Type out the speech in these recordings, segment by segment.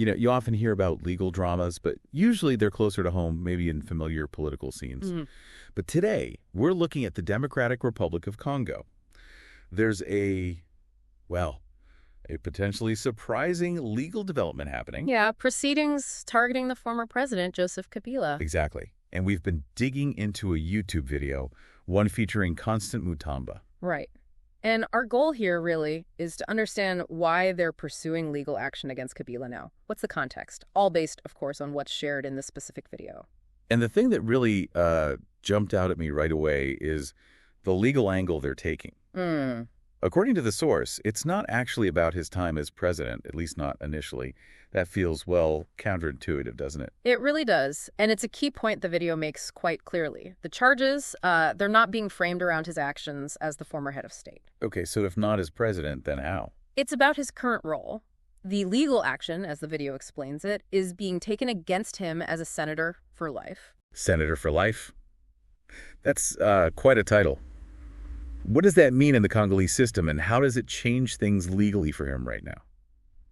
You often hear about legal dramas, but usually they're closer to home, maybe in familiar political scenes. But today, we're looking at the Democratic Republic of Congo. There's a potentially surprising legal development happening. Yeah, proceedings targeting the former president, Joseph Kabila. Exactly. And we've been digging into a YouTube video, one featuring Constant Mutamba. Right. And our goal here, really, is to understand why they're pursuing legal action against Kabila now. What's the context? All based, of course, on what's shared in this specific video. And the thing that really jumped out at me right away is the legal angle they're taking. According to the source, it's not actually about his time as president, at least not initially. That feels, counterintuitive, doesn't it? It really does. And it's a key point the video makes quite clearly. The charges, they're not being framed around his actions as the former head of state. Okay, so if not as president, then how? It's about his current role. The legal action, as the video explains it, is being taken against him as a senator for life. Senator for life? That's quite a title. What does that mean in the Congolese system, and how does it change things legally for him right now?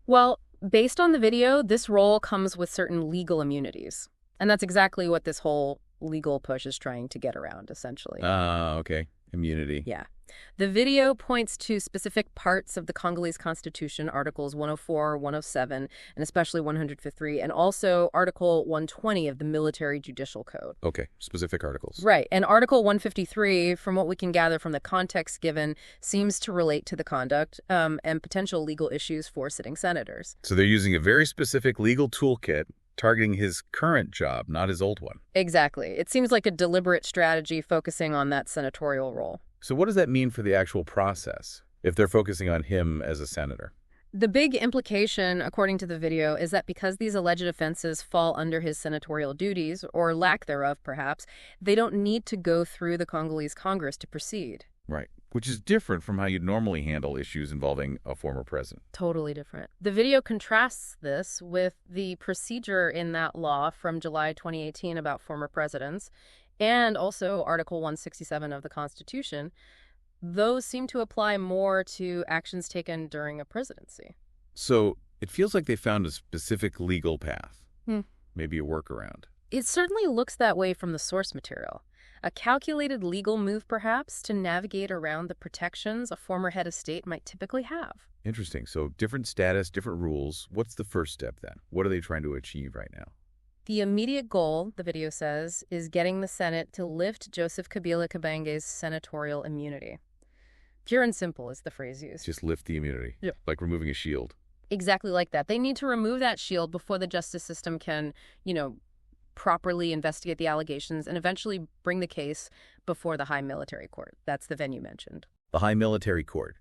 Well, based on the video, this role comes with certain legal immunities. And that's exactly what this whole legal push is trying to get around, essentially. Okay. Immunity. Yeah. The video points to specific parts of the Congolese Constitution, Articles 104, 107, and especially 153, and also Article 120 of the Military Judicial Code. Okay, specific articles. Right. And Article 153, from what we can gather from the context given, seems to relate to the conduct and potential legal issues for sitting senators. So they're using a very specific legal toolkit targeting his current job, not his old one. Exactly. It seems like a deliberate strategy focusing on that senatorial role. So what does that mean for the actual process, if they're focusing on him as a senator? The big implication, according to the video, is that because these alleged offenses fall under his senatorial duties, or lack thereof perhaps, they don't need to go through the Congolese Congress to proceed. Right. Which is different from how you'd normally handle issues involving a former president. Totally different. The video contrasts this with the procedure in that law from July 2018 about former presidents, and also Article 167 of the Constitution. Those seem to apply more to actions taken during a presidency. So it feels like they found a specific legal path, maybe a workaround. It certainly looks that way from the source material. A calculated legal move, perhaps, to navigate around the protections a former head of state might typically have. Interesting. So different status, different rules. What's the first step then? What are they trying to achieve right now? The immediate goal, the video says, is getting the Senate to lift Joseph Kabila Kabange's senatorial immunity. Pure and simple is the phrase used. Just lift the immunity. Yep. Like removing a shield. Exactly like that. They need to remove that shield before the justice system can, properly investigate the allegations and eventually bring the case before the high military court. That's the venue mentioned. The high military court.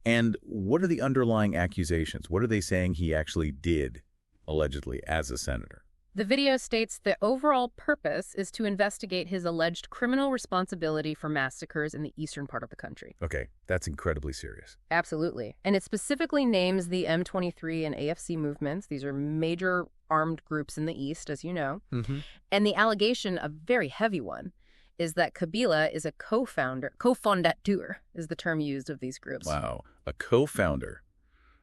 And what are the underlying accusations? What are they saying he actually did, allegedly, as a senator? The video states the overall purpose is to investigate his alleged criminal responsibility for massacres in the eastern part of the country. Okay, that's incredibly serious. Absolutely. And it specifically names the M23 and AFC movements. These are major armed groups in the east, as you know. And the allegation, a very heavy one, is that Kabila is a co-fondateur is the term used of these groups. Wow, a co-founder,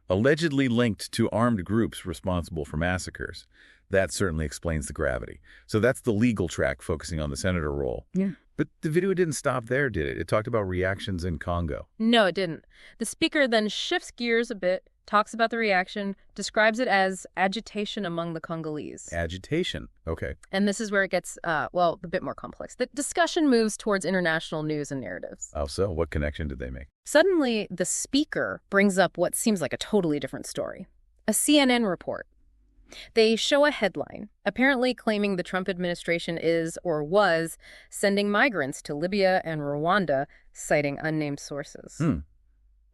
allegedly linked to armed groups responsible for massacres. That certainly explains the gravity. So that's the legal track focusing on the senator role. Yeah. But the video didn't stop there, did it? It talked about reactions in Congo. No, it didn't. The speaker then shifts gears a bit, talks about the reaction, describes it as agitation among the Congolese. Agitation. Okay. And this is where it gets, a bit more complex. The discussion moves towards international news and narratives. Oh, so what connection did they make? Suddenly, the speaker brings up what seems like a totally different story. A CNN report. They show a headline, apparently claiming the Trump administration is, or was, sending migrants to Libya and Rwanda, citing unnamed sources.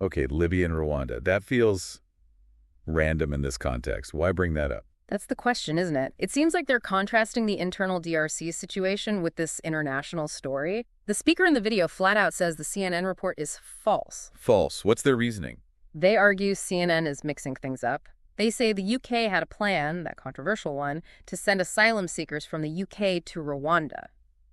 Okay, Libya and Rwanda. That feels random in this context. Why bring that up? That's the question, isn't it? It seems like they're contrasting the internal DRC situation with this international story. The speaker in the video flat out says the CNN report is false. False. What's their reasoning? They argue CNN is mixing things up. They say the UK had a plan, that controversial one, to send asylum seekers from the UK to Rwanda.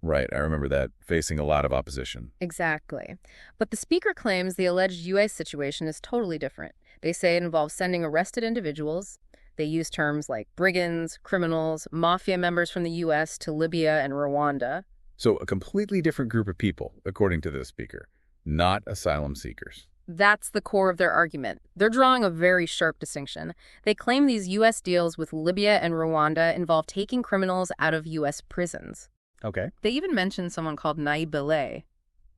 Right, I remember that, facing a lot of opposition. Exactly. But the speaker claims the alleged US situation is totally different. They say it involves sending arrested individuals, They use terms like brigands, criminals, mafia members from the U.S. to Libya and Rwanda. So a completely different group of people, according to this speaker, not asylum seekers. That's the core of their argument. They're drawing a very sharp distinction. They claim these U.S. deals with Libya and Rwanda involve taking criminals out of U.S. prisons. Okay. They even mention someone called Nayib Bukele,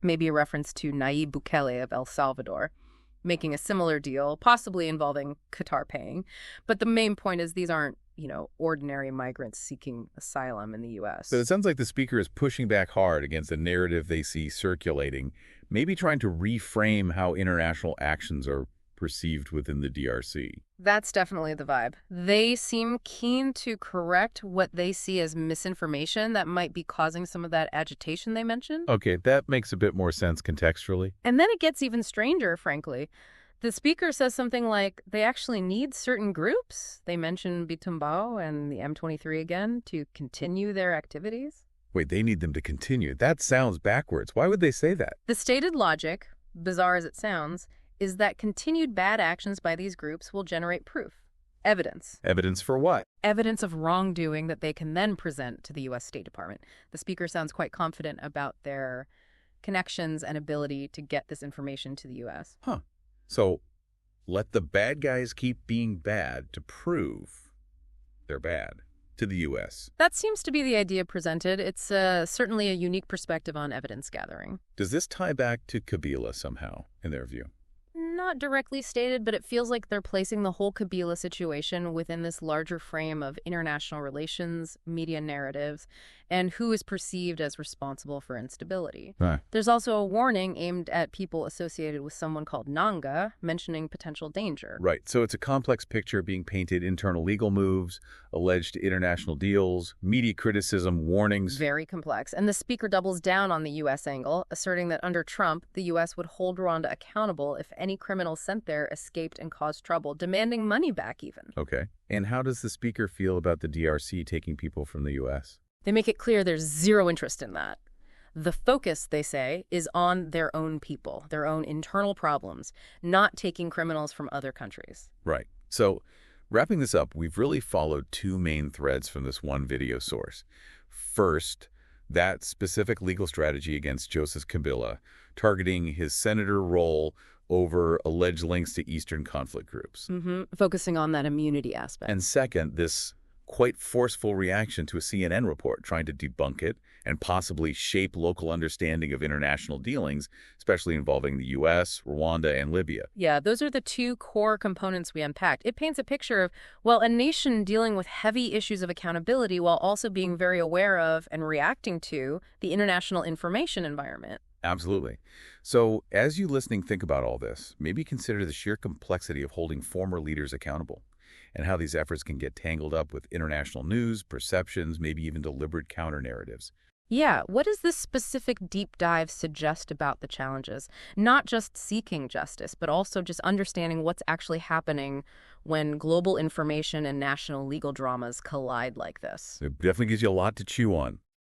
maybe a reference to Nayib Bukele of El Salvador, making a similar deal, possibly involving Qatar paying. But the main point is these aren't, ordinary migrants seeking asylum in the U.S. So it sounds like the speaker is pushing back hard against the narrative they see circulating, maybe trying to reframe how international actions are perceived within the DRC. That's definitely the vibe. They seem keen to correct what they see as misinformation that might be causing some of that agitation they mentioned. Okay, that makes a bit more sense contextually. And then it gets even stranger, frankly. The speaker says something like they actually need certain groups. They mention Bitumbao and the M23 again to continue their activities. Wait, they need them to continue. That sounds backwards. Why would they say that? The stated logic, bizarre as it sounds, is that continued bad actions by these groups will generate proof. Evidence. Evidence for what? Evidence of wrongdoing that they can then present to the U.S. State Department. The speaker sounds quite confident about their connections and ability to get this information to the U.S. Huh. So let the bad guys keep being bad to prove they're bad to the U.S. That seems to be the idea presented. It's certainly a unique perspective on evidence gathering. Does this tie back to Kabila somehow, in their view? Not directly stated, but it feels like they're placing the whole Kabila situation within this larger frame of international relations, media narratives, and who is perceived as responsible for instability. Right. There's also a warning aimed at people associated with someone called Nanga, mentioning potential danger. Right. So it's a complex picture being painted: internal legal moves, alleged international deals, media criticism, warnings. Very complex. And the speaker doubles down on the U.S. angle, asserting that under Trump, the U.S. would hold Rwanda accountable if any criminals sent there escaped and caused trouble, demanding money back even. Okay. And how does the speaker feel about the DRC taking people from the U.S.? They make it clear there's zero interest in that. The focus, they say, is on their own people, their own internal problems, not taking criminals from other countries. Right. So wrapping this up, we've really followed two main threads from this one video source. First, that specific legal strategy against Joseph Kabila, targeting his senator role over alleged links to Eastern conflict groups. Focusing on that immunity aspect. And second, this quite forceful reaction to a CNN report trying to debunk it and possibly shape local understanding of international dealings, especially involving the U.S., Rwanda, and Libya. Yeah, those are the two core components we unpacked. It paints a picture of, well, a nation dealing with heavy issues of accountability while also being very aware of and reacting to the international information environment. Absolutely. So as you listening think about all this, maybe consider the sheer complexity of holding former leaders accountable and how these efforts can get tangled up with international news, perceptions, maybe even deliberate counter-narratives. Yeah, what does this specific deep dive suggest about the challenges? Not just seeking justice, but also just understanding what's actually happening when global information and national legal dramas collide like this. It definitely gives you a lot to chew on.